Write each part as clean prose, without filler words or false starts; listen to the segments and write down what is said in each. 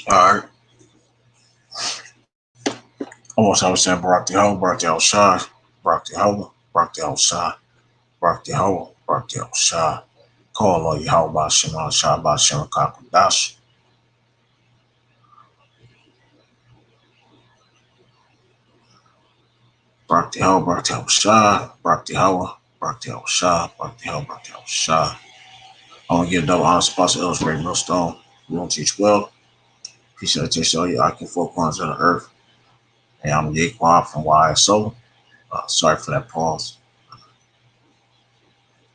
All right. Almost I was saying Barak the Ho, Barak the Shah, Barak the Ho, Barak the Shah, Barak the Ho, Barak the Shah. Call all Yahweh Bashem al Shah Bashem Kakudash. Barak the Ho, Barak the Shah, Barak the Ho, Barak the Shah, Barak the Ho, Barak the Shah. I want to give double honor sponsor illustrated millstone. We won't teach well. Peace and attention to all you occupied four corners of the earth. And I'm Yaquan from YSO. Sorry for that pause.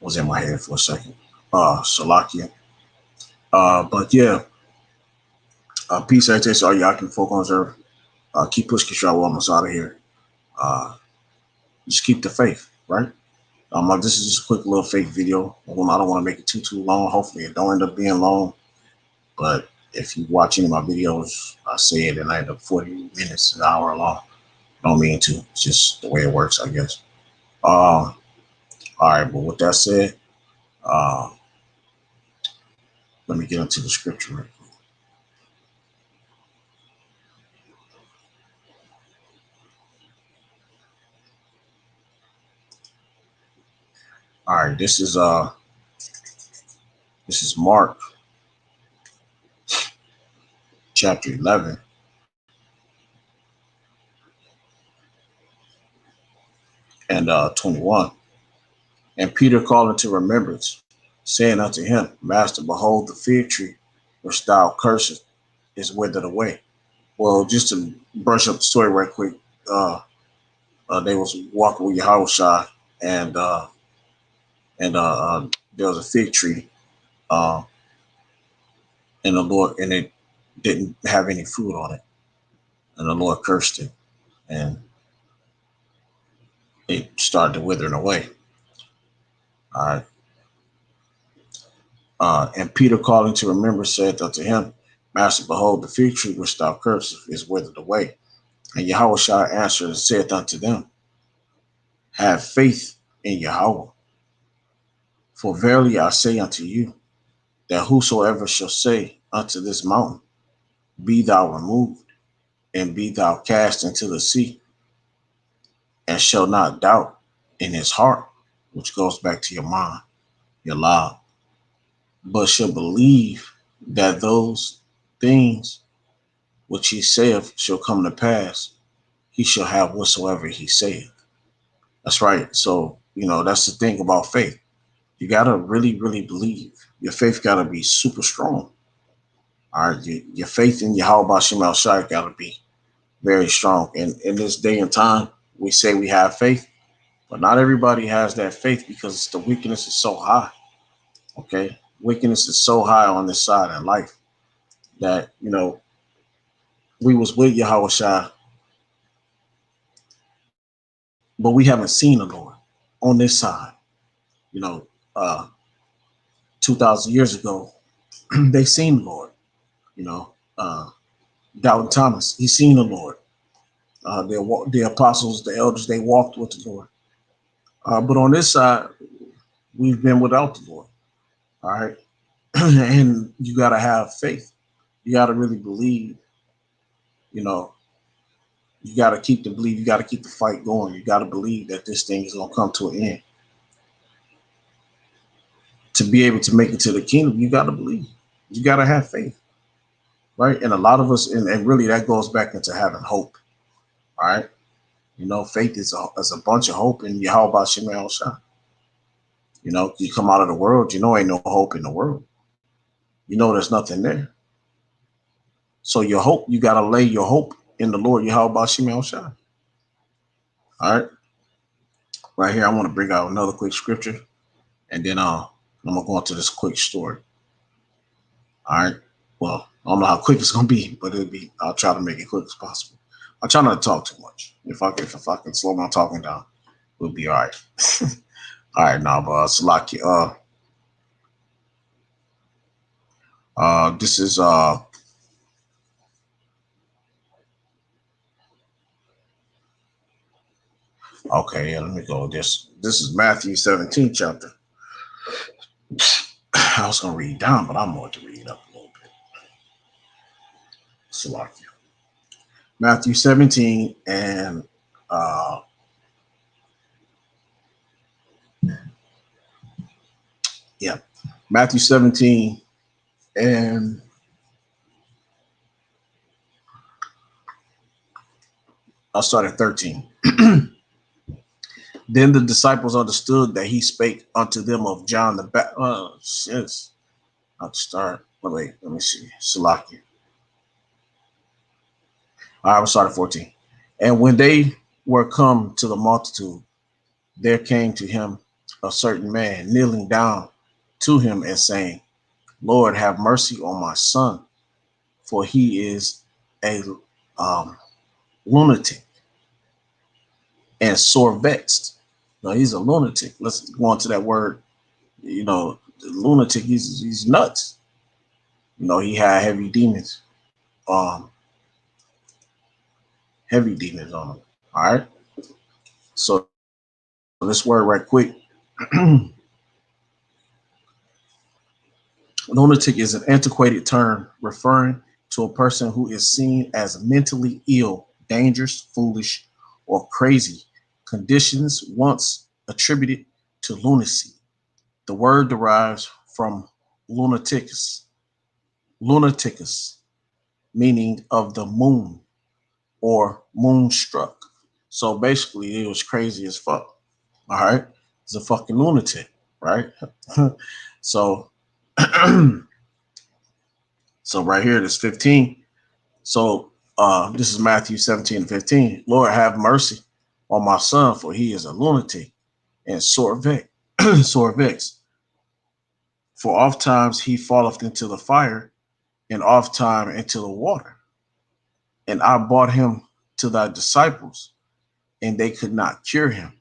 Was in my head for a second. Salakia. But yeah, peace and attention to all you occupied four corners of the earth. Keep pushing Kishra almost out of here. Just keep the faith, right? This is just a quick little fake video. I don't want to make it too long. Hopefully it don't end up being long. But if you watch any of my videos, I say it and I end up 40 minutes, an hour long. I don't mean to. It's just the way it works, I guess. All right, but with that said, let me get into the scripture right quick. All right, this is Mark chapter 11. And 21. And Peter called into remembrance, saying unto him, Master, behold, the fig tree which thou cursest is withered away. Well, just to brush up the story right quick, they was walking with Yahushua, and there was a fig tree, and the Lord, and it didn't have any fruit on it, and the Lord cursed it, and it started withering away. All right. And Peter, calling to remember, said unto him, Master, behold, the fig tree which thou cursest is withered away. And Yahushua answered and said unto them, Have faith in Yahweh. For verily I say unto you, that whosoever shall say unto this mountain, Be thou removed, and be thou cast into the sea, and shall not doubt in his heart, which goes back to your mind, your law, but shall believe that those things which he saith shall come to pass, he shall have whatsoever he saith. That's right. So, that's the thing about faith. You got to really, really believe. Your faith got to be super strong. All right. Your faith in Yahweh Shem El Shai got to be very strong. And in this day and time, we say we have faith, but not everybody has that faith because the wickedness is so high. Okay. Wickedness is so high on this side in life that, we was with Yahweh Shai, but we haven't seen the Lord on this side. 2,000 years ago, they seen the Lord. Doubting Thomas, he seen the Lord. The apostles, the elders, they walked with the Lord. But on this side, we've been without the Lord. All right. And you got to have faith. You got to really believe. You got to keep the belief. You got to keep the fight going. You got to believe that this thing is going to come to an end. To be able to make it to the kingdom, you got to believe. You got to have faith. Right. And a lot of us, and really that goes back into having hope. All right. Faith is a bunch of hope in Yahweh Shem El Shai. You come out of the world, ain't no hope in the world. There's nothing there. So your hope, you got to lay your hope in the Lord Yahweh Shem El Shai. All right. Right here, I want to bring out another quick scripture, and then I'm gonna go into this quick story. All right. Well, I don't know how quick it's gonna be, but it'll be. I'll try to make it quick as possible. I try not to talk too much. If I can slow my talking down, we'll be all right. All right, now, but Salaki, this is okay. Yeah, let me go with this. This is Matthew 17 chapter. I was gonna read down, but I'm going to read up a little bit. Salaki, Matthew 17 and uh, yeah, Matthew 17 and I'll start at 13. Then the disciples understood that he spake unto them of John the Baptist. Shit. I'll start. Wait, let me see. Salaki. All right, we'll start at 14. And when they were come to the multitude, there came to him a certain man kneeling down to him and saying, Lord, have mercy on my son, for he is a um, lunatic and sore vexed. No, he's a lunatic. Let's go on to that word. Lunatic, he's nuts. He had um, heavy demons on him. All right. So this word right quick. Lunatic is an antiquated term referring to a person who is seen as mentally ill, dangerous, foolish, or crazy. Conditions once attributed to lunacy. The word derives from lunaticus, lunaticus, meaning of the moon or moonstruck. So basically, it was crazy as fuck. All right, it's a fucking lunatic, right? so, so right here, this 15. So this is Matthew 17:15. Lord, have mercy on my son, for he is a lunatic and sore vexed. sore vexed. For oft times he falleth into the fire, and oft time into the water. And I brought him to thy disciples, and they could not cure him.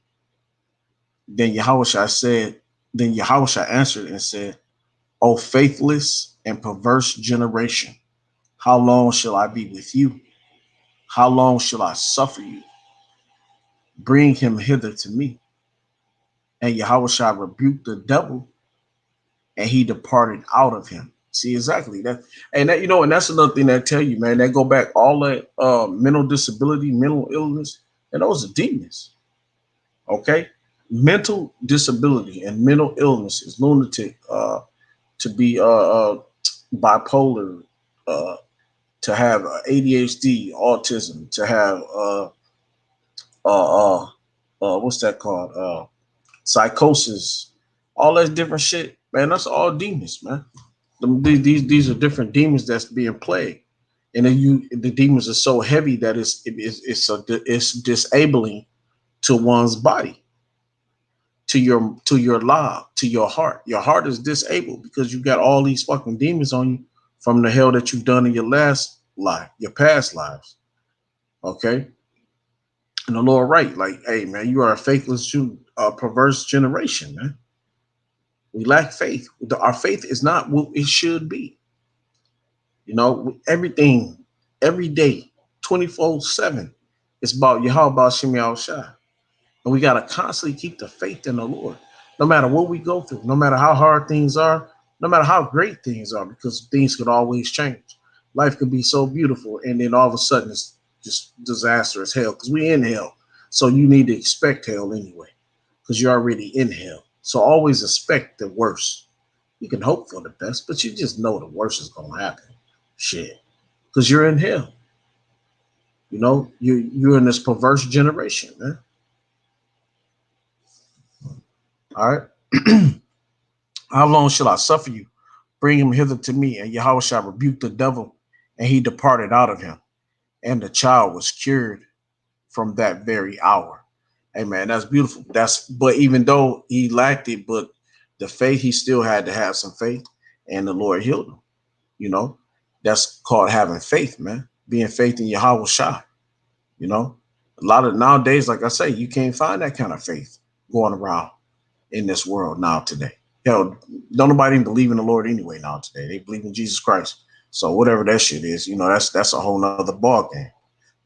Then Yahushua said, then Yahushua answered and said, O faithless and perverse generation, how long shall I be with you? How long shall I suffer you? Bring him hither to me. And Yahushua rebuked the devil, and he departed out of him. See exactly that, and and that's another thing that tell you, man. That go back all that mental disability, mental illness, and those are demons. Okay, mental disability and mental illness is lunatic. To be bipolar, uh, to have ADHD, autism, to have uh, uh, what's that called? Psychosis, all that different shit, man. That's all demons, man. These are different demons that's being played, and then the demons are so heavy that it's disabling to one's body, to your life, to your heart. Your heart is disabled because you got all these fucking demons on you from the hell that you've done in your last life, your past lives. Okay, and the Lord, right? Like, hey, man, you are a faithless, perverse generation, man. We lack faith. Our faith is not what it should be. Everything, every day, 24/7. It's about Yahweh, about Shemi Shai. And we got to constantly keep the faith in the Lord, no matter what we go through, no matter how hard things are, no matter how great things are, because things could always change. Life could be so beautiful, and then all of a sudden it's just disastrous hell, because we in hell. So you need to expect hell anyway, because you're already in hell. So always expect the worst. You can hope for the best, but you just know the worst is going to happen. Shit. Because you're in hell. You're in this perverse generation, man. All right. How long shall I suffer you? Bring him hither to me. And Yahweh shall rebuke the devil, and he departed out of him. And the child was cured from that very hour. Hey man, that's beautiful. But even though he lacked it, but the faith, he still had to have some faith, and the Lord healed him. You know, that's called having faith, man. Being faith in Yahweh Shai. You know, a lot of nowadays, like I say, you can't find that kind of faith going around in this world now today. Hell, don't nobody even believe in the Lord anyway now today. They believe in Jesus Christ. So whatever that shit is, that's a whole nother ball game.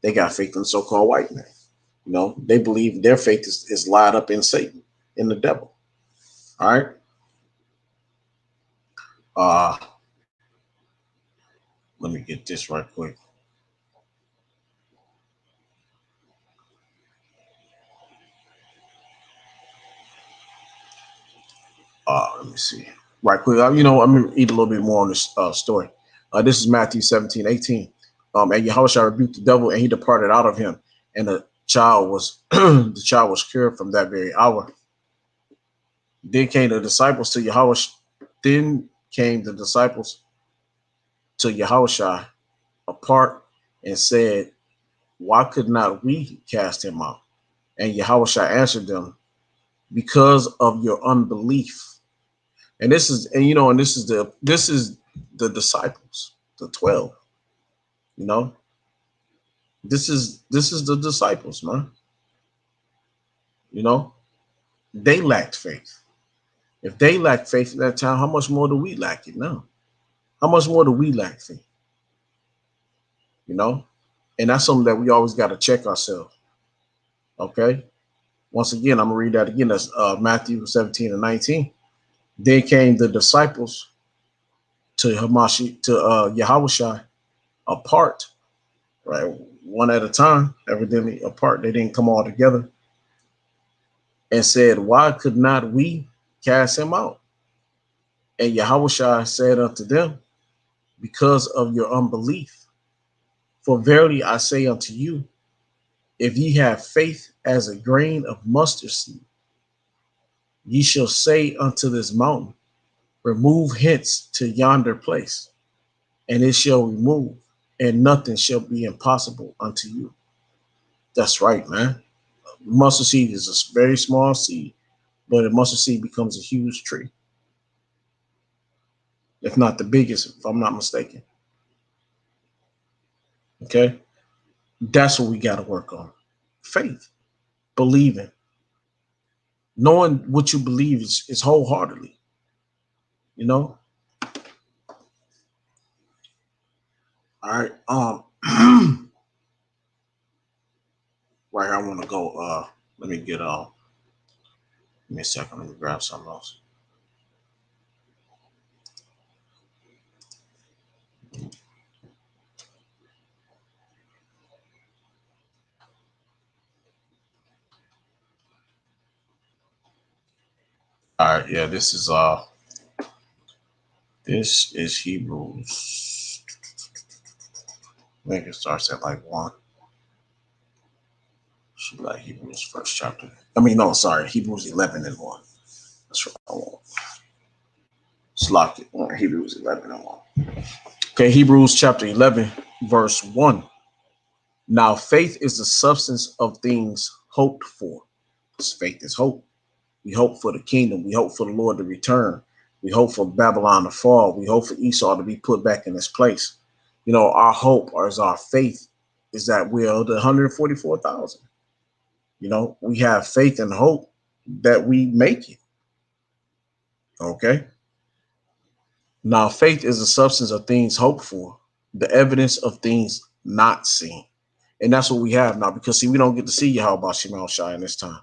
They got faith in the so-called white man. They believe their faith is lied up in Satan, in the devil. All right. Uh, Let me get this right quick. Let me see. Right quick. I'm going to eat a little bit more on this story. This is Matthew 17:18. And Yahushua rebuked the devil, and he departed out of him. And the child was the child was cured from that very hour. Then came the disciples to Yahushua. Then came the disciples to Yahushua apart and said, "Why could not we cast him out?" And Yahushua answered them, "Because of your unbelief." And this is, and this is the disciples, the 12. You know, this is the disciples, man. You know, they lacked faith. If they lacked faith at that time, how much more do we lack it now? How much more do we lack faith? You know, and that's something that we always got to check ourselves. Okay. Once again, I'm gonna read that again. That's Matthew 17:19. Then came the disciples to Yahushua apart, right? One at a time, evidently apart. They didn't come all together, and said, "Why could not we cast him out?" And Yahushua said unto them, "Because of your unbelief. For verily I say unto you, if ye have faith as a grain of mustard seed, ye shall say unto this mountain, remove hence to yonder place, and it shall remove, and nothing shall be impossible unto you." That's right, man. Mustard seed is a very small seed, but a mustard seed becomes a huge tree, if not the biggest, if I'm not mistaken. Okay? That's what we got to work on. Faith, believing, knowing what you believe is wholeheartedly, you know? All right. Right here, I want to go. Let me get give me a second. Let me grab something else. All right, yeah, this is Hebrews. I think it starts at like 1. Should be like Hebrews first chapter. I mean, no, sorry, Hebrews 11:1. That's what I want. It's locked it. Hebrews 11:1. Okay, Hebrews chapter 11, verse 1. Now faith is the substance of things hoped for. Faith is hope. We hope for the kingdom. We hope for the Lord to return. We hope for Babylon to fall. We hope for Esau to be put back in his place. Our hope or is our faith is that we're the 144,000. We have faith and hope that we make it. Okay. Now, faith is the substance of things hoped for, the evidence of things not seen. And that's what we have now because, see, we don't get to see Yahweh Shemal Shai in this time.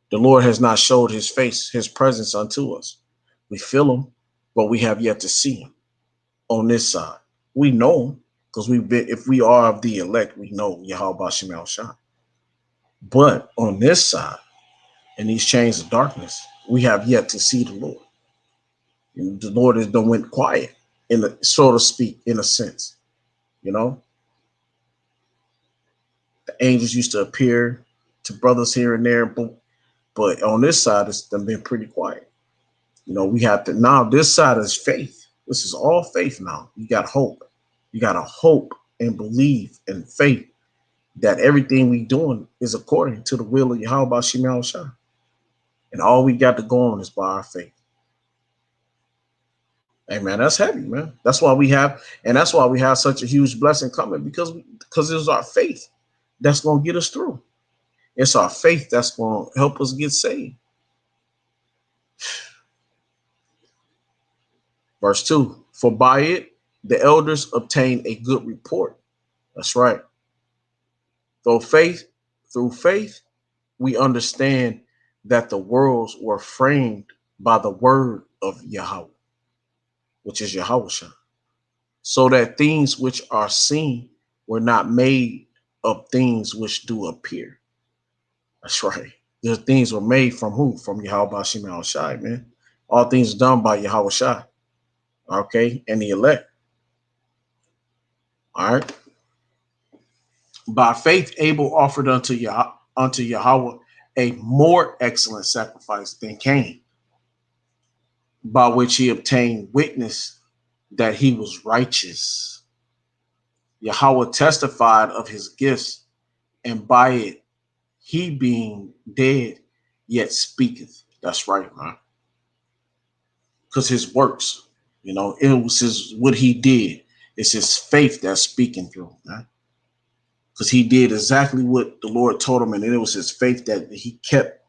The Lord has not showed his face, his presence unto us. We feel him, but we have yet to see him on this side. We know him because if we are of the elect, we know Yahweh Shemal Shai. But on this side, in these chains of darkness, we have yet to see the Lord. And the Lord has done went quiet, so to speak, in a sense. The angels used to appear to brothers here and there, but on this side, it's been pretty quiet. We have to now. This side is faith. This is all faith now. You got hope. You got to hope and believe and faith that everything we doing is according to the will of Yahweh Shemal Shai. And all we got to go on is by our faith. Hey man, that's heavy, man. That's why we have such a huge blessing coming because it's our faith that's gonna get us through. It's our faith that's gonna help us get saved. Verse 2. For by it the elders obtained a good report. That's right. Through faith, through faith, we understand that the worlds were framed by the word of Yahweh, which is Yahweh, so that things which are seen were not made of things which do appear. That's right. The things were made from who? From Yahweh Shema Shai, man. All things done by Yahweh Shai. Okay, and the elect. All right. By faith, Abel offered unto Yahweh a more excellent sacrifice than Cain, by which he obtained witness that he was righteous. Yahweh testified of his gifts, and by it he being dead yet speaketh. That's right, man. Because his works, it was his what he did. It's his faith that's speaking through, man. Because he did exactly what the Lord told him, and it was his faith that he kept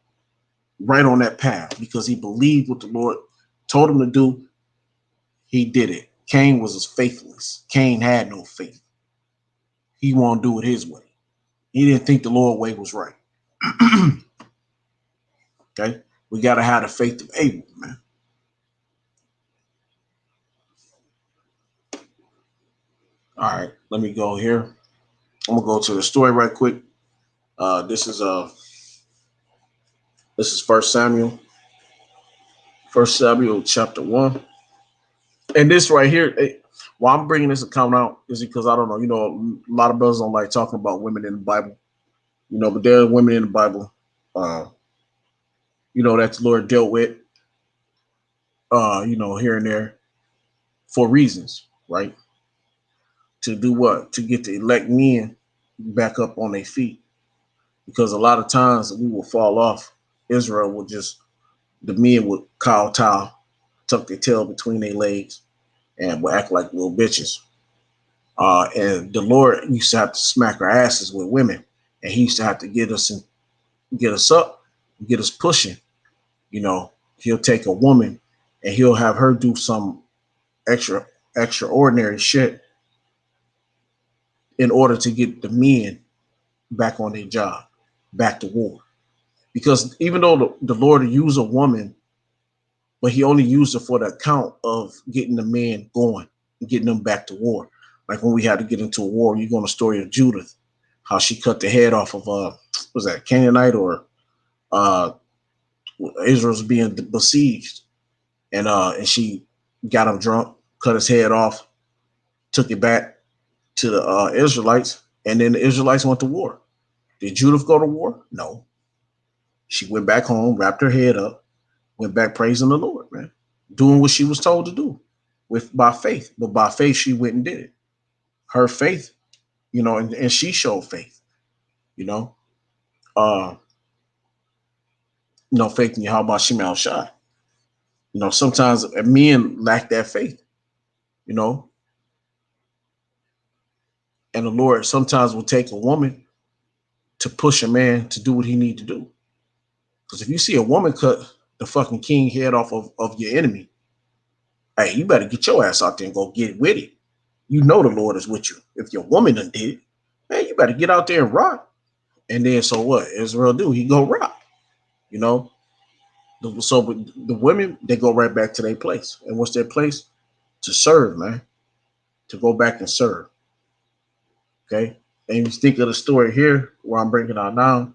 right on that path because he believed what the Lord told him to do. He did it. Cain was faithless. Cain had no faith. He wanted to do it his way. He didn't think the Lord's way was right. Okay, we got to have the faith of Abel, man. All right, let me go here. I'm gonna go to the story right quick. This is First Samuel, chapter 1, and this right here. Why I'm bringing this account out is because I don't know. A lot of brothers don't like talking about women in the Bible. But there are women in the Bible. Uh, that the Lord dealt with. Here and there for reasons, right? To do what? To get the elect men back up on their feet. Because a lot of times we will fall off. Israel will the men would kowtow, tuck their tail between their legs, and will act like little bitches. And the Lord used to have to smack our asses with women, and He used to have to get us up, get us pushing. He'll take a woman and He'll have her do some extraordinary shit in order to get the men back on their job, back to war. Because even though the Lord used a woman, but He only used her for the account of getting the men going, and getting them back to war. Like when we had to get into a war, you go on the story of Judith, how she cut the head off of was that Canaanite or uh Israel's being besieged, and she got him drunk, cut his head off, took it back to the Israelites, and then the Israelites went to war. Did Judith go to war? No. She went back home, wrapped her head up, went back praising the Lord, man, doing what she was told to do by faith. But by faith, she went and did it. Her faith, and she showed faith, you know, uh, faith in Yahweh Shemal Shai. Sometimes men lack that faith, you know, and the Lord sometimes will take a woman to push a man to do what he need to do. Because if you see a woman cut the fucking king head off of your enemy, hey, you better get your ass out there and go get with it. The Lord is with you. If your woman done did it, man, you better get out there and rock. And then so what? Israel do? He go rock. So the women, they go right back to their place. And what's their place? To serve, man. To go back and serve. Okay? And you think of the story here where I'm bringing out now,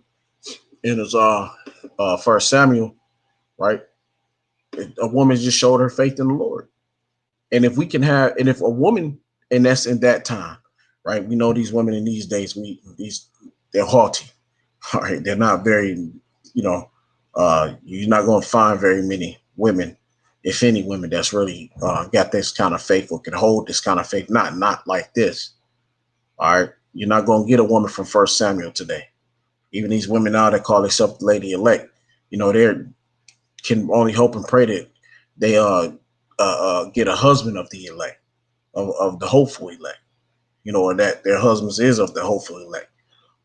and it's First Samuel, right? A woman just showed her faith in the Lord. And if a woman, and that's in that time, right? We know these women in these days, they're haughty. All right, they're not very, you're not going to find very many women, if any women, that's really got this kind of faith or can hold this kind of faith. Not like this. All right, you're not going to get a woman from First Samuel today. Even these women now that call themselves the lady elect, they can only hope and pray that they get a husband of the elect, of the hopeful elect, or that their husbands is of the hopeful elect.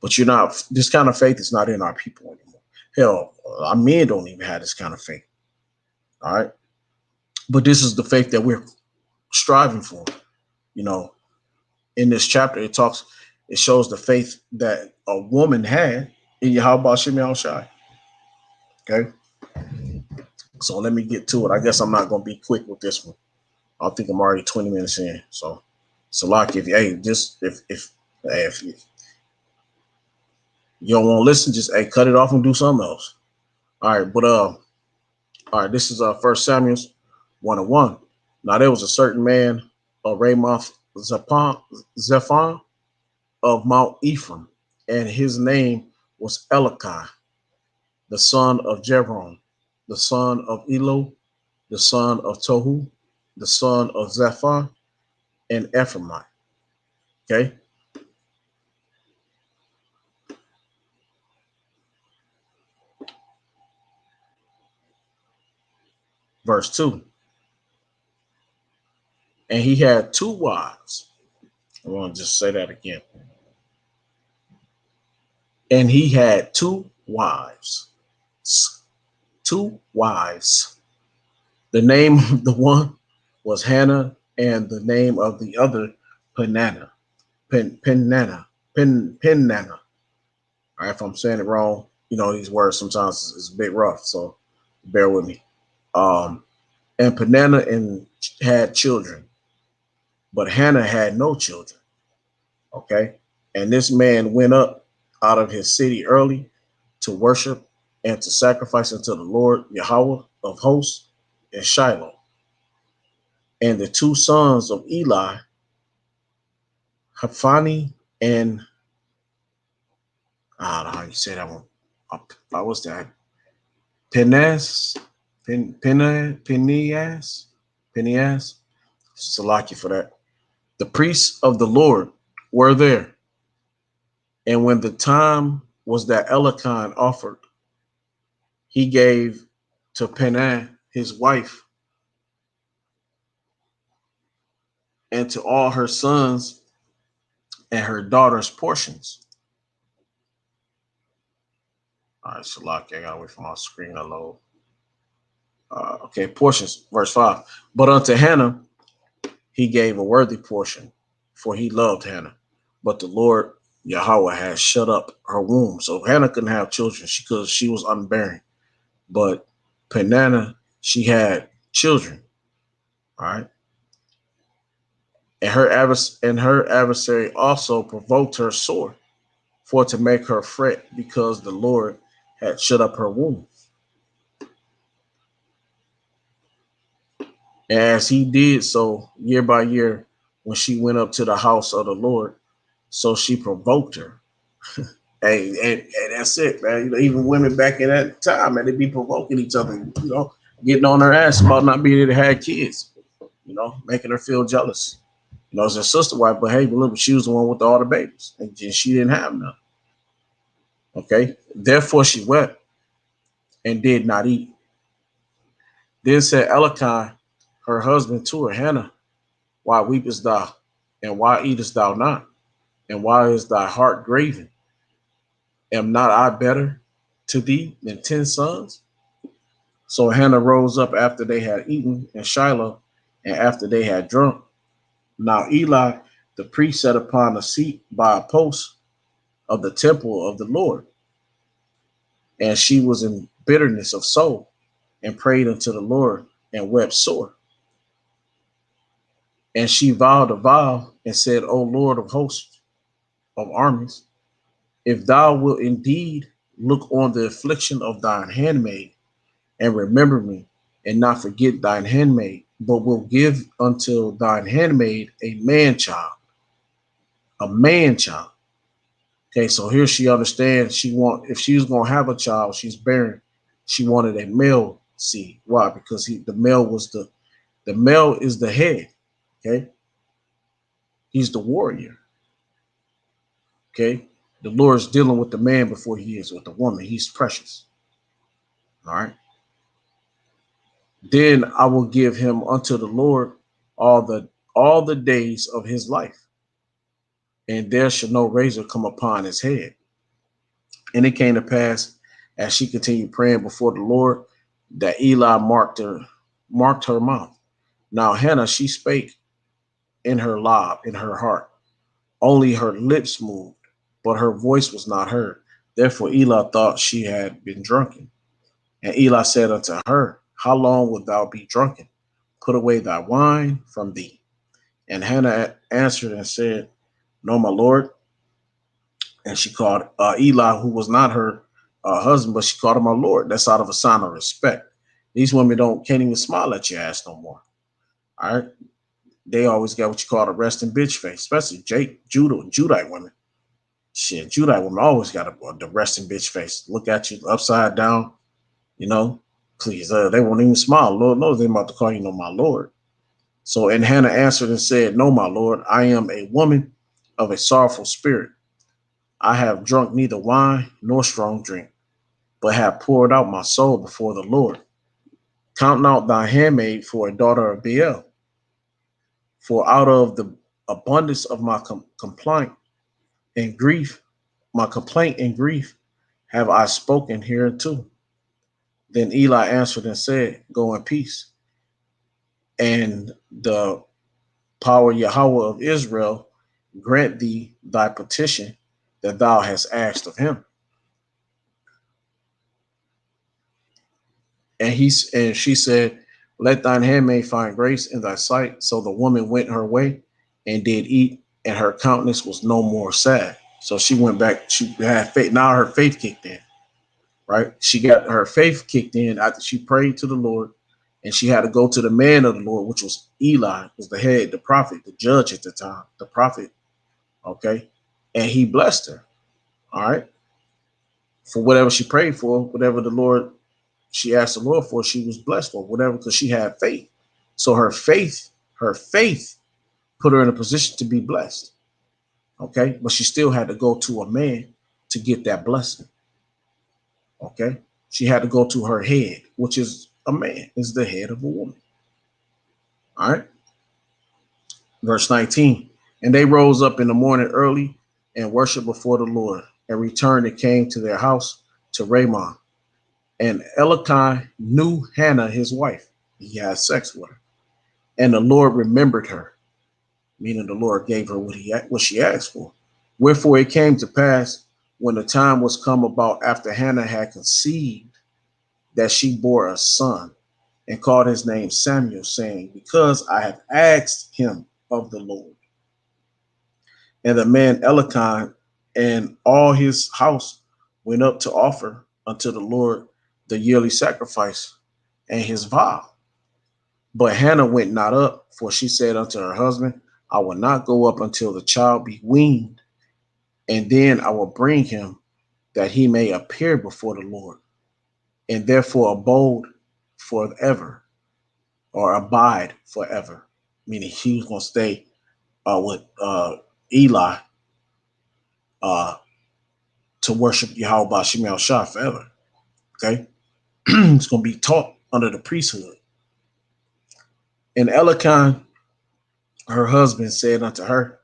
But you're not. This kind of faith is not in our people anymore. Hell, our men don't even have this kind of faith. All right, but this is the faith that we're striving for. You know, in this chapter, it shows the faith that a woman had in Yahweh Shem Yahushai. Okay, so let me get to it. I guess I'm not gonna be quick with this one. I think I'm already 20 minutes in. So like if you don't want to listen, just cut it off and do something else. All right, but all right, this is First Samuel 1:1. Now there was a certain man of Ramoth Zephon of Mount Ephraim, and his name was Elikah, the son of Jeroham, the son of Elo, the son of Tohu, the son of Zephon, and Ephraimite. Okay. Verse 2. And he had two wives. I want to just say that again. And he had two wives. Two wives. The name of the one was Hannah, and the name of the other Penana. Penana. All right, if I'm saying it wrong, these words sometimes is a bit rough, so bear with me. And Penana had children, but Hannah had no children. Okay, and this man went up out of his city early to worship and to sacrifice unto the Lord Yahweh of hosts in Shiloh. And the two sons of Eli, Hophni and I don't know how you say that one. What's that? Penaz, Penias. Salaki for that. The priests of the Lord were there, and when the time was that Elikon offered, he gave to Penan his wife and to all her sons and her daughters portions. All right, Salaki, I gotta wait for my screen to load. Okay, portions, verse 5. But unto Hannah he gave a worthy portion, for he loved Hannah. But the Lord Yahweh had shut up her womb. So Hannah couldn't have children because she was unbearing. But Peninnah, she had children. All right. And her adversary also provoked her sore, for to make her fret, because the Lord had shut up her womb. And as he did so year by year, when she went up to the house of the Lord, so she provoked her. And that's it, man. Even women back in that time, man, they be provoking each other, getting on her ass about not being able to have kids, making her feel jealous. It's her sister wife, but hey, look, she was the one with all the babies, and she didn't have none. Okay, therefore she wept and did not eat. Then said Elikon, her husband, to her, Hannah, why weepest thou, and why eatest thou not, and why is thy heart graven? Am not I better to thee than 10 sons? So Hannah rose up after they had eaten in Shiloh, and after they had drunk. Now Eli, the priest, sat upon a seat by a post of the temple of the Lord, and she was in bitterness of soul, and prayed unto the Lord, and wept sore. And she vowed a vow, and said, O Lord of hosts, of armies, if thou wilt indeed look on the affliction of thine handmaid, and remember me, and not forget thine handmaid, but will give unto thine handmaid a man child. A man child. Okay, so here she understands if she's gonna have a child, she's barren. She wanted a male seed. Why? Because the male is the head. Okay, he's the warrior. Okay, the Lord is dealing with the man before he is with the woman. He's precious. All right. Then I will give him unto the Lord all the days of his life, and there shall no razor come upon his head. And it came to pass, as she continued praying before the Lord, that Eli marked her mouth. Now Hannah, she spake in her lob, in her heart. Only her lips moved, but her voice was not heard. Therefore Eli thought she had been drunken. And Eli said unto her, how long wilt thou be drunken? Put away thy wine from thee. And Hannah answered and said, no, my Lord. And she called Eli, who was not her husband, but she called him my Lord. That's out of a sign of respect. These women can't even smile at your ass no more. All right. They always got what you call a resting bitch face, especially Judite women. Shit, Judite women always got the resting bitch face. Look at you upside down, you know. Please, they won't even smile. Lord knows they're about to call you, no, my Lord. So, and Hannah answered and said, no, my Lord, I am a woman of a sorrowful spirit. I have drunk neither wine nor strong drink, but have poured out my soul before the Lord. Count out thy handmaid for a daughter of Beel, for out of the abundance of my complaint and grief, my complaint and grief, have I spoken hereunto. Then Eli answered and said, go in peace, and the power Yahweh of Israel grant thee thy petition that thou hast asked of him. And she said, let thine handmaid find grace in thy sight. So the woman went her way and did eat, and her countenance was no more sad. So she went back. She had faith. Now her faith kicked in, right? She got her faith kicked in after she prayed to the Lord, and she had to go to the man of the Lord, which was Eli, was the head, the prophet, the judge at the time, the prophet. Okay. And he blessed her. All right. For whatever she prayed for, whatever the Lord she asked the Lord for, she was blessed for whatever, because she had faith. So her faith put her in a position to be blessed. Okay. But she still had to go to a man to get that blessing. Okay. She had to go to her head, which is a man, is the head of a woman. All right. Verse 19. And they rose up in the morning early and worshiped before the Lord, and returned and came to their house to Ramah. And Elkanah knew Hannah, his wife. He had sex with her. And the Lord remembered her, meaning the Lord gave her what she asked for. Wherefore it came to pass, when the time was come about after Hannah had conceived, that she bore a son, and called his name Samuel, saying, because I have asked him of the Lord. And the man Elkanah and all his house went up to offer unto the Lord the yearly sacrifice and his vow. But Hannah went not up, for she said unto her husband, I will not go up until the child be weaned, and then I will bring him, that he may appear before the Lord. And therefore abode forever, or abide forever, meaning he was going to stay with Eli uh, to worship Yahweh Bashim Shah forever. Okay. It's going to be taught under the priesthood. And Elkanah, her husband, said unto her,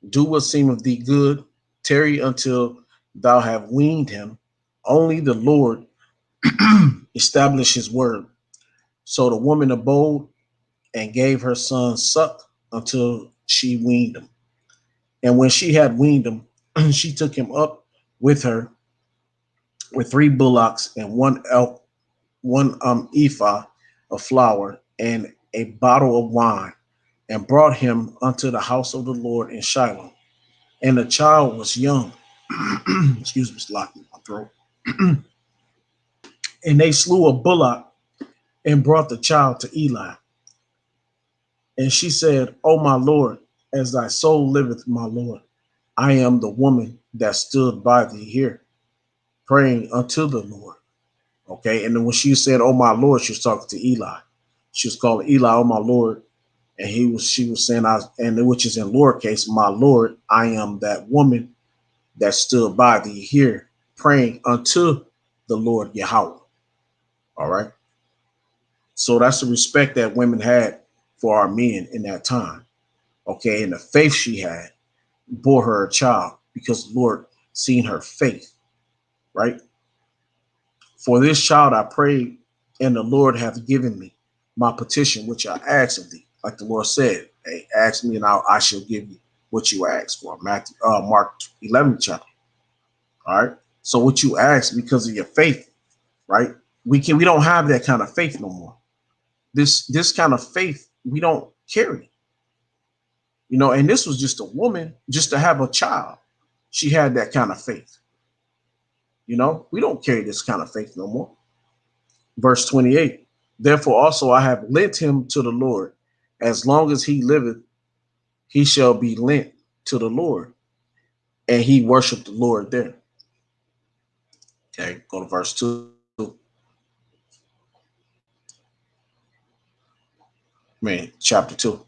do what seemeth thee good, tarry until thou have weaned him. Only the Lord establish his word. So the woman abode and gave her son suck until she weaned him. And when she had weaned him, she took him up with her with 3 bullocks and one ephah of flour and a bottle of wine, and brought him unto the house of the Lord in Shiloh. And the child was young. Excuse me, it's locked in my throat. And they slew a bullock and brought the child to Eli. And she said, O my Lord, as thy soul liveth, my Lord, I am the woman that stood by thee here, praying unto the Lord. Okay. And then when she said, Oh my Lord, she was talking to Eli. She was calling Eli, Oh my Lord. And she was saying, and which is in lowercase, my Lord, I am that woman that stood by thee here, praying unto the Lord Yahweh. All right. So that's the respect that women had for our men in that time. Okay, and the faith she had bore her a child because the Lord seen her faith, right? For this child I prayed, and the Lord hath given me my petition which I asked of thee. Like the Lord said, hey, ask me and I shall give you what you ask for. Mark 11 chapter. All right. So what you ask because of your faith, right? We don't have that kind of faith no more. This kind of faith we don't carry, and this was just a woman just to have a child. She had that kind of faith. We don't carry this kind of faith no more. Verse 28. Therefore also I have lent him to the Lord. As long as he liveth, he shall be lent to the Lord. And he worshiped the Lord there. Okay, go to verse 2. Chapter 2.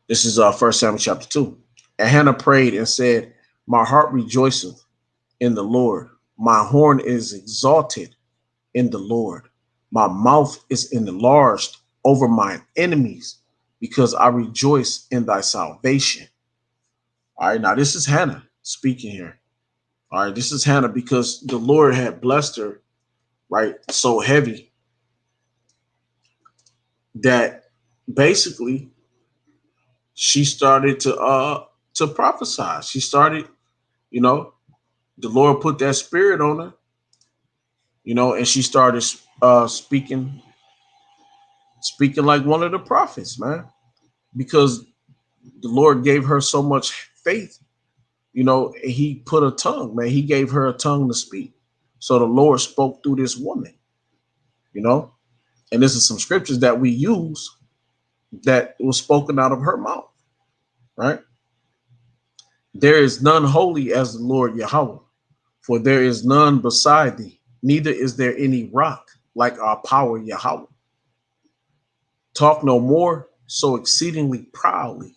This is 1 Samuel chapter 2. And Hannah prayed and said, my heart rejoiceth in the Lord. My horn is exalted in the Lord. My mouth is enlarged over my enemies because I rejoice in thy salvation. All right, now this is Hannah speaking here. All right, this is Hannah because the Lord had blessed her, right, so heavy that basically she started to prophesy. She started, the Lord put that spirit on her, and she started speaking like one of the prophets, man, because the Lord gave her so much faith. He put a tongue, man. He gave her a tongue to speak. So the Lord spoke through this woman, you know, and this is some scriptures that we use that was spoken out of her mouth, right? There is none holy as the Lord Yahweh, for there is none beside thee, neither is there any rock like our power Yahweh. Talk no more so exceedingly proudly.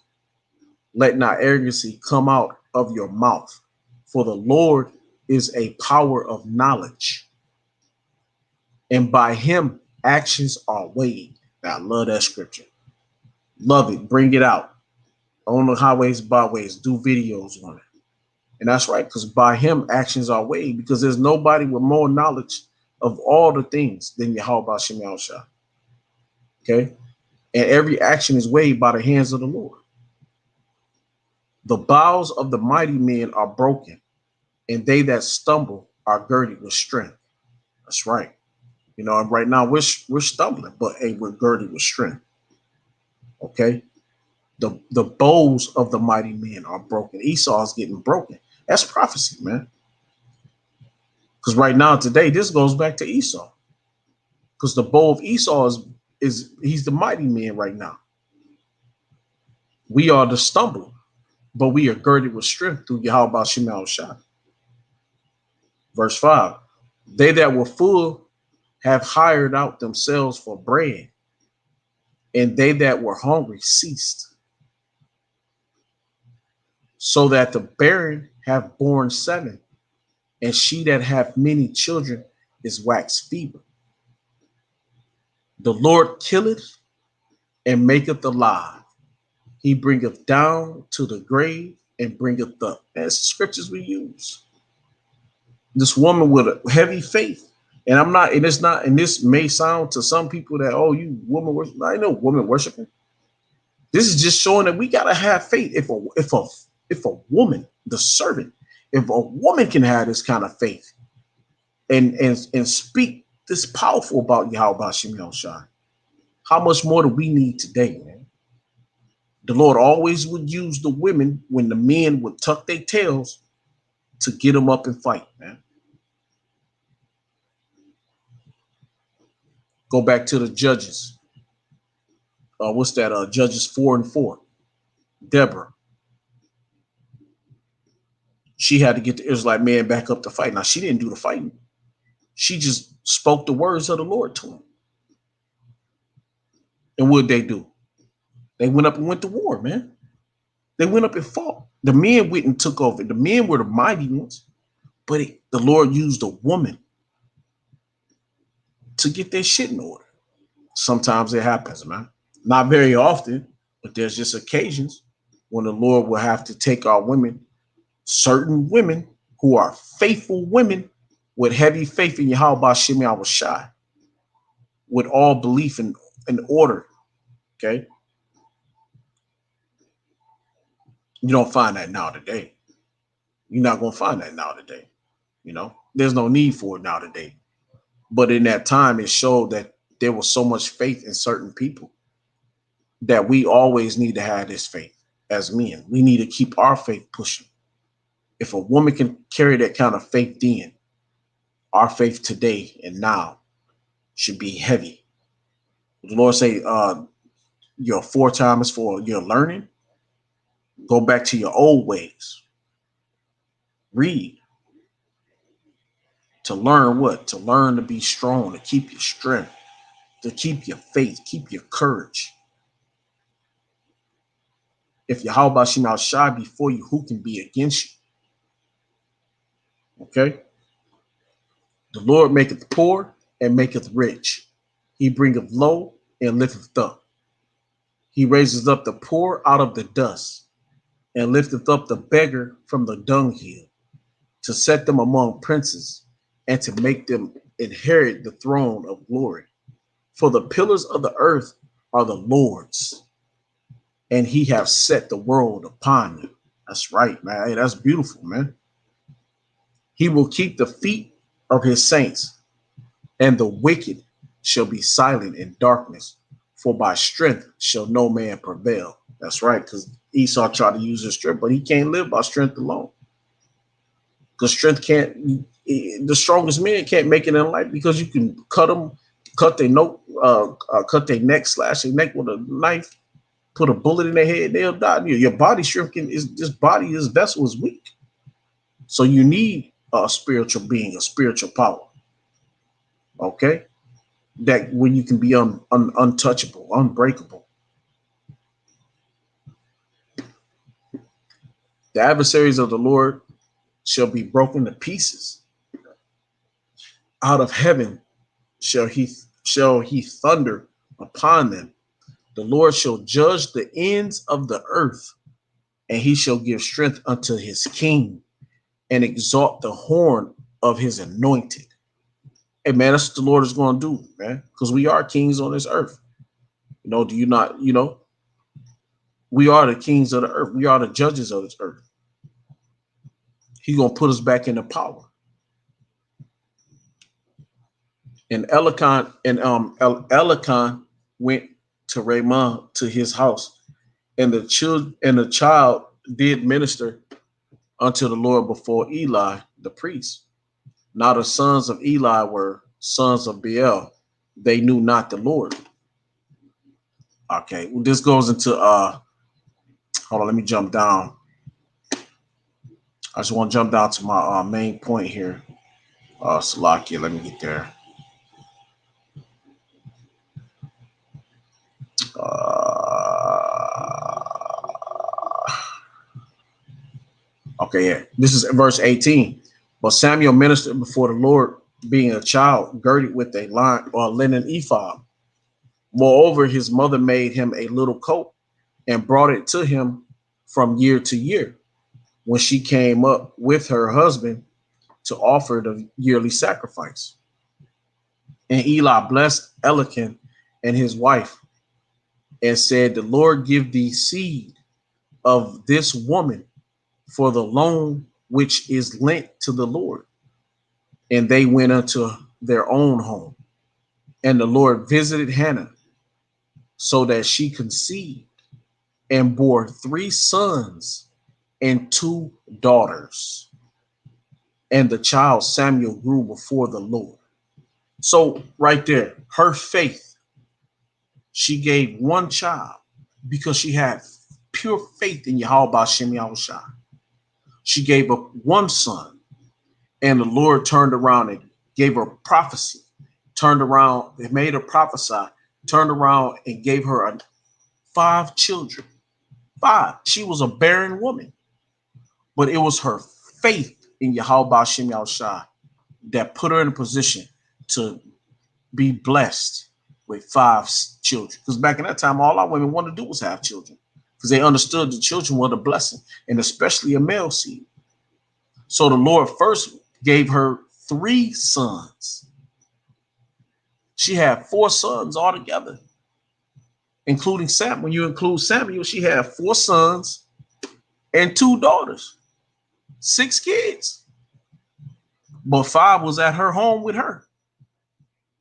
Let not arrogancy come out of your mouth, for the Lord is a power of knowledge, and by him actions are weighed. Now, I love that scripture. Love it. Bring it out on the highways, byways. Do videos on it. And that's right, because by him actions are weighed, because there's nobody with more knowledge of all the things than Yahweh Shem Yahushua. Okay? And every action is weighed by the hands of the Lord. The bows of the mighty men are broken, and they that stumble are girded with strength. That's right. And right now we're stumbling, but hey, we're girded with strength. Okay? The bows of the mighty men are broken. Esau is getting broken. That's prophecy, man. Because right now, today, this goes back to Esau. Because the bow of Esau is he's the mighty man right now. We are the stumble, but we are girded with strength through Yahweh Shema Shah. Verse 5. They that were full have hired out themselves for bread, and they that were hungry ceased. So that the barren have borne 7, and she that hath many children is waxed feeble. The Lord killeth and maketh alive. He bringeth down to the grave and bringeth up. That's the scriptures we use. This woman with a heavy faith. And this may sound to some people that, oh, you woman worship. I know woman worshiping. This is just showing that we gotta have faith. If a woman, the servant, if a woman can have this kind of faith and speak this powerful about Yahweh Shem Yahushua, how much more do we need today, man? The Lord always would use the women when the men would tuck their tails to get them up and fight, man. Go back to the Judges. What's that? Judges 4:4. Deborah. She had to get the Israelite man back up to fight. Now, she didn't do the fighting. She just spoke the words of the Lord to him. And what did they do? They went up and went to war, man. They went up and fought. The men went and took over. The men were the mighty ones, but the Lord used a woman to get their shit in order. Sometimes it happens, man. Not very often, but there's just occasions when the Lord will have to take our women, certain women who are faithful women with heavy faith in Yahweh Shemi Awashai, with all belief and order. Okay. You don't find that now today. You're not going to find that now today. There's no need for it now today. But in that time, it showed that there was so much faith in certain people that we always need to have this faith as men. We need to keep our faith pushing. If a woman can carry that kind of faith then, our faith today and now should be heavy. The Lord say, your 4 times is for your learning. Go back to your old ways. Read to learn what? To learn to be strong, to keep your strength, to keep your faith, keep your courage. If Yahweh Shema Shai before you, who can be against you? Okay? The Lord maketh poor and maketh rich. He bringeth low and lifteth up. He raises up the poor out of the dust and lifteth up the beggar from the dunghill, to set them among princes and to make them inherit the throne of glory. For the pillars of the earth are the Lord's, and he hath set the world upon them. That's right, man. Hey, that's beautiful, man. He will keep the feet of his saints, and the wicked shall be silent in darkness, for by strength shall no man prevail. That's right, because Esau tried to use his strength, but he can't live by strength alone. Because strength can't, the strongest men can't make it in life, because you can cut them, cut their cut their neck, slash their neck with a knife, put a bullet in their head, they'll die. Your body strength this body, this vessel is weak. So you need a spiritual being, a spiritual power. Okay? That when you can be untouchable, unbreakable. The adversaries of the Lord shall be broken to pieces. Out of heaven shall he thunder upon them. The Lord shall judge the ends of the earth, and he shall give strength unto his king and exalt the horn of his anointed. Hey man, that's what the Lord is going to do, man, because we are kings on this earth. Do you not, we are the kings of the earth. We are the judges of this earth. He's going to put us back into power. And Elikon went to Raymond to his house, and the child did minister unto the Lord before Eli the priest. Now the sons of Eli were sons of Beel. They knew not the Lord. Okay, well, this goes into hold on, let me jump down. I just want to jump down to my main point here. Salakia, let me get there. Okay, yeah. This is verse 18. But Samuel ministered before the Lord, being a child, girded with a linen ephod. Moreover, his mother made him a little coat and brought it to him from year to year, when she came up with her husband to offer the yearly sacrifice. And Eli blessed Elican and his wife and said, the Lord give thee seed of this woman for the loan which is lent to the Lord. And they went unto their own home. And the Lord visited Hannah, so that she conceived and bore 3 sons and 2 daughters. And the child Samuel grew before the Lord. So right there, her faith, she gave 1 child because she had pure faith in Yahweh Shem Yahushua. She gave up 1 son, and the Lord turned around and gave her prophecy, turned around and made her prophesy, turned around and gave her 5 children. 5. She was a barren woman, but it was her faith in Yahweh Shem Yahushua that put her in a position to be blessed with five children. Because back in that time, all our women wanted to do was have children because they understood the children were the blessing, and especially a male seed. So the Lord first gave her three sons. She had four sons altogether, including Samuel. When you include Samuel, she had four sons and two daughters, six kids. But five was at her home with her.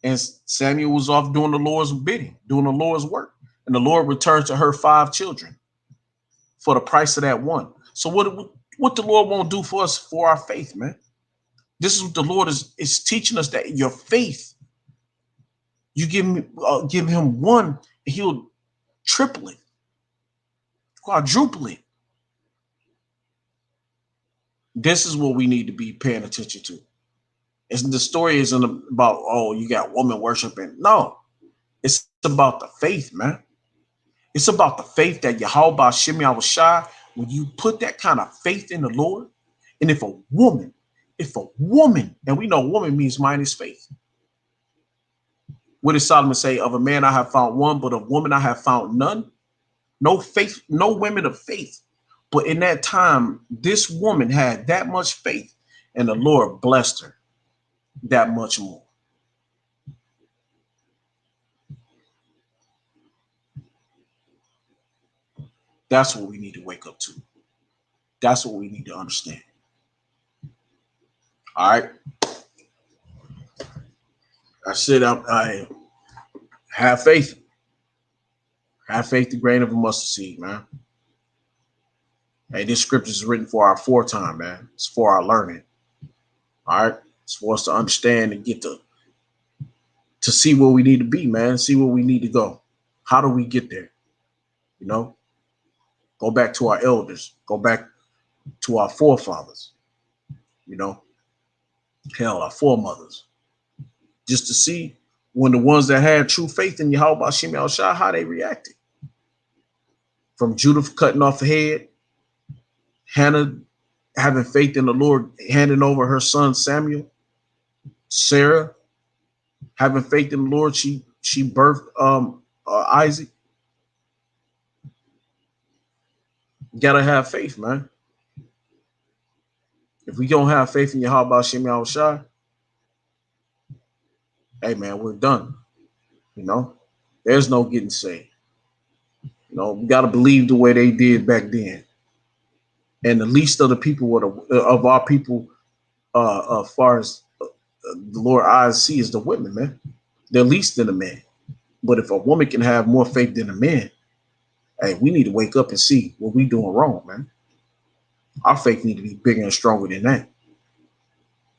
And Samuel was off doing the Lord's bidding, doing the Lord's work. And the Lord returned to her five children for the price of that one. So what the Lord won't do for us for our faith, man. This is what the Lord is teaching us, that your faith, you give him one, and he'll triple it, quadruple it. This is what we need to be paying attention to. The story isn't about, oh, you got woman worshiping. No, it's about the faith, man. It's about the faith that Yahweh Shem Yahushai, when you put that kind of faith in the Lord, and if a woman, and we know woman means minus faith. What did Solomon say? Of a man I have found one, but of woman I have found none. No faith, no women of faith. But in that time, this woman had that much faith, and the Lord blessed her that much more. That's what we need to wake up to. That's what we need to understand. All right. I said I have faith. Have faith, the grain of a mustard seed, man. Hey, this scripture is written for our foretime, man. It's for our learning. All right. It's for us to understand and get to see where we need to be, man. See where we need to go. How do we get there? You know, go back to our elders. Go back to our forefathers. You know, hell, our foremothers. Just to see when the ones that had true faith in Yahweh Shem Yahushai, how they reacted. From Judah cutting off the head, Hannah having faith in the Lord, handing over her son Samuel, Sarah having faith in the Lord, she birthed Isaac. You gotta have faith, man. If we don't have faith in Yahweh Shem Yahushai, hey man, we're done. You know, there's no getting saved. You know, we gotta believe the way they did back then. And the least of the people of our people, as far as the Lord eyes see, is the women, man. They're least than the men. But if a woman can have more faith than a man, hey, we need to wake up and see what we doing wrong, man. Our faith need to be bigger and stronger than that.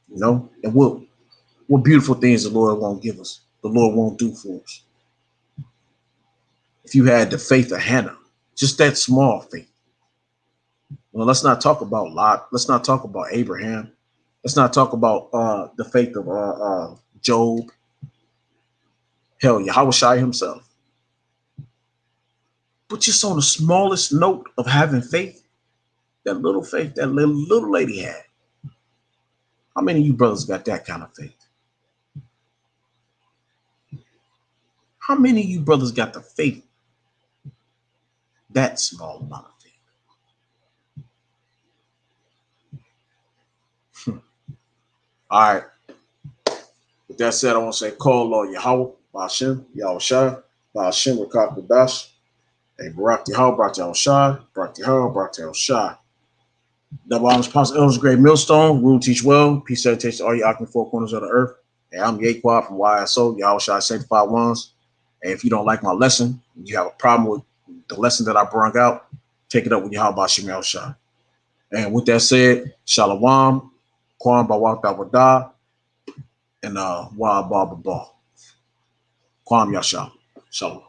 You know, and what beautiful things the Lord won't give us, the Lord won't do for us. If you had the faith of Hannah, just that small faith. Well, let's not talk about Lot. Let's not talk about Abraham. Let's not talk about the faith of Job. Hell, Yahushua himself. But just on the smallest note of having faith, that little faith that little lady had. How many of you brothers got that kind of faith? How many of you brothers got the faith, that small amount of faith? All right. With that said, I want to say, call Lord Yahweh, Ba'ashem, Yahushua, Ba'ashem, Rakak Badash, hey, Barak Yahweh, Barak Yahushua, Barak Yahweh, Barak Yahushua. Double honors, Apostle Elders, Great Millstone, rule, teach well, peace, salutation to all you out in the four corners of the earth. And I'm Yaquad from YSO, Yahushua Sanctified Ones. And if you don't like my lesson, you have a problem with the lesson that I brought out, take it up with Yahweh Shem Yahushua. And with that said, Shalom, Kwan Bawak Dawada, and Wa Ba Ba Ba. Kwam Yasha. Shalom.